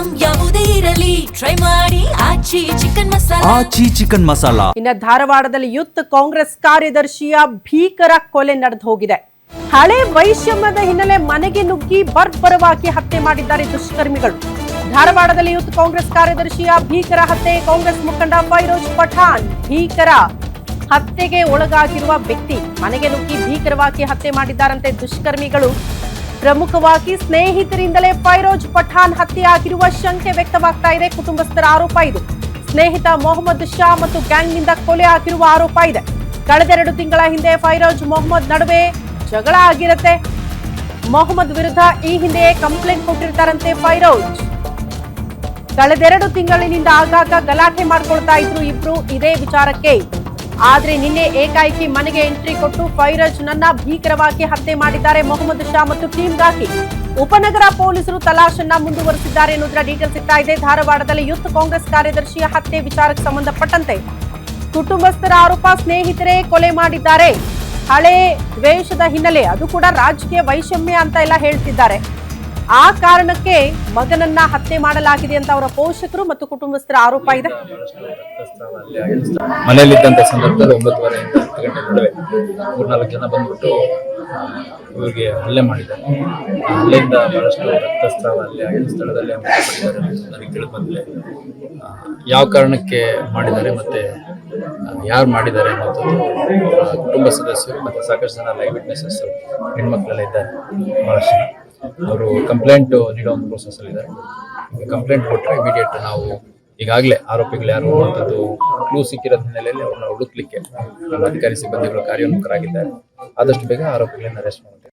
Item ಯಾವುದೇ ಇರಲಿ try ಮಾಡಿ ಆಚಿ ಚಿಕನ್ ಮಸಾಲಾ. ಇನ್ನು ಧಾರವಾಡದಲ್ಲಿ ಯೂತ್ ಕಾಂಗ್ರೆಸ್ ಕಾರ್ಯದರ್ಶಿಯ ಭೀಕರ ಕೊಲೆ ನಡೆದು ಹೋಗಿದೆ. ಹಳೆ ವೈಷಮ್ಯದ ಹಿನ್ನೆಲೆ ಮನೆಗೆ ನುಗ್ಗಿ ಬರ್ಬರವಾಗಿ ಹತ್ಯೆ ಮಾಡಿದ್ದಾರೆ ದುಷ್ಕರ್ಮಿಗಳು. ಧಾರವಾಡದಲ್ಲಿ ಯೂತ್ ಕಾಂಗ್ರೆಸ್ ಕಾರ್ಯದರ್ಶಿಯ ಭೀಕರ ಹತ್ಯೆ. ಕಾಂಗ್ರೆಸ್ ಮುಖಂಡ ಫೈರೋಜ್ ಪಠಾಣ್ ಭೀಕರ ಹತ್ಯೆಗೆ ಒಳಗಾಗಿರುವ ವ್ಯಕ್ತಿ ಮನೆಗೆ ನುಗ್ಗಿ ಭೀಕರವಾಗಿ ಹತ್ಯೆ ಮಾಡಿದ್ದಾರಂತೆ ದುಷ್ಕರ್ಮಿಗಳು. ಪ್ರಮುಖವಾಗಿ ಸ್ನೇಹಿತರಿಂದಲೇ ಫೈರೋಜ್ ಪಠಾಣ್ ಹತ್ಯೆಯಾಗಿರುವ ಶಂಕೆ ವ್ಯಕ್ತವಾಗ್ತಾ ಇದೆ. ಕುಟುಂಬಸ್ಥರ ಆರೋಪ ಇದು. ಸ್ನೇಹಿತ ಮೊಹಮ್ಮದ್ ಶಾ ಮತ್ತು ಗ್ಯಾಂಗ್ನಿಂದ ಕೊಲೆ ಆಗಿರುವ ಆರೋಪ ಇದೆ. ಕಳೆದ 2 ತಿಂಗಳ ಹಿಂದೆ ಫೈರೋಜ್ ಮೊಹಮ್ಮದ್ ನಡುವೆ ಜಗಳ ಆಗಿರುತ್ತೆ. ಮೊಹಮ್ಮದ್ ವಿರುದ್ಧ ಈ ಹಿಂದೆ ಕಂಪ್ಲೇಂಟ್ ಕೊಟ್ಟಿರ್ತಾರಂತೆ ಫೈರೋಜ್. ಕಳೆದ 2 ತಿಂಗಳಿನಿಂದ ಆಗಾಗ ಗಲಾಟೆ ಮಾಡ್ಕೊಳ್ತಾ ಇದ್ರು ಇಬ್ರು ಇದೇ ವಿಚಾರಕ್ಕೆ. ಆದ್ರೆ ನಿನ್ನೆ ಏಕಾಏಕಿ ಮನೆಗೆ ಎಂಟ್ರಿ ಕೊಟ್ಟು ಫೈರೋಜ್ ನನ್ನ ಭೀಕರವಾಗಿ ಹತ್ಯೆ ಮಾಡಿದ್ದಾರೆ ಮೊಹಮ್ಮದ್ ಶಾ ಮತ್ತು ಟೀಮ್ಗಾಗಿ. ಉಪನಗರ ಪೊಲೀಸರು ತಲಾಶನ್ನ ಮುಂದುವರೆಸಿದ್ದಾರೆ ಎನ್ನುವುದರ ಡೀಟೇಲ್ ಸಿಗ್ತಾ ಇದೆ. ಧಾರವಾಡದಲ್ಲಿ ಯೂತ್ ಕಾಂಗ್ರೆಸ್ ಕಾರ್ಯದರ್ಶಿಯ ಹತ್ಯೆ ವಿಚಾರಕ್ಕೆ ಸಂಬಂಧಪಟ್ಟಂತೆ ಕುಟುಂಬಸ್ಥರ ಆರೋಪ ಸ್ನೇಹಿತರೇ ಕೊಲೆ ಮಾಡಿದ್ದಾರೆ. ಹಳೆ ದ್ವೇಷದ ಹಿನ್ನೆಲೆ, ಅದು ಕೂಡ ರಾಜಕೀಯ ವೈಷಮ್ಯ ಅಂತ ಎಲ್ಲ ಹೇಳ್ತಿದ್ದಾರೆ. ಆ ಕಾರಣಕ್ಕೆ ಮಗನನ್ನ ಹತ್ಯೆ ಮಾಡಲಾಗಿದೆ ಅಂತ ಅವರ ಪೋಷಕರು ಮತ್ತು ಕುಟುಂಬಸ್ಥರ ಆರೋಪ ಇದೆ. ಮನೆಯಲ್ಲಿದ್ದಂತ ಸಂದರ್ಭದಲ್ಲಿ 9:30 ಇಂದ 10 ಗಂಟೆ ನಡುವೆ 3-4 ಜನ ಬಂದ್ಬಿಟ್ಟು ಇವ್ರಿಗೆ ಹಲ್ಲೆ ಮಾಡಿದ್ದಾರೆ. ಹಲ್ಲೆಯಿಂದ ಬಹಳಷ್ಟು ರಕ್ತಸ್ರಾವ ಅಲ್ಲಿ ಆಗಿನ ಸ್ಥಳದಲ್ಲೇ ನನಗೆ ತಿಳಿದು ಬಂದಿದೆ. ಯಾವ ಕಾರಣಕ್ಕೆ ಮಾಡಿದ್ದಾರೆ ಮತ್ತೆ ಯಾರು ಮಾಡಿದ್ದಾರೆ ಅನ್ನೋದು ಕುಟುಂಬ ಸದಸ್ಯರು ಮತ್ತೆ ಸಾಕಷ್ಟು ಜನ ಲೈವ್ ವಿಟ್ನೆಸಸ್ ಹೆಣ್ಮಕ್ಳೆಲ್ಲ ಇದ್ದಾರೆ. ಬಹಳಷ್ಟು ಅವರು ಕಂಪ್ಲೇಂಟ್ ನೀಡೋ ಒಂದು ಪ್ರೋಸೆಸ್ ಅಲ್ಲಿ ಇದ್ದಾರೆ. ಕಂಪ್ಲೇಂಟ್ ಕೊಟ್ಟರೆ ಇಮಿಡಿಯೇಟ್ ನಾವು ಈಗಾಗಲೇ ಆರೋಪಿಗಳು ಯಾರು ಅನ್ನುವಂಥದ್ದು ಕ್ಲೂ ಸಿಕ್ಕಿರೋದ ಹಿನ್ನೆಲೆಯಲ್ಲಿ ಅವ್ರನ್ನ ಹುಡುಕ್ಲಿಕ್ಕೆ ನಮ್ಮ ಅಧಿಕಾರಿ ಸಿಬ್ಬಂದಿಗಳು ಕಾರ್ಯೋನ್ಮುಖರಾಗಿದ್ದಾರೆ. ಆದಷ್ಟು ಬೇಗ ಆರೋಪಿಗಳನ್ನ ಅರೆಸ್ಟ್ ಮಾಡುತ್ತೇವೆ.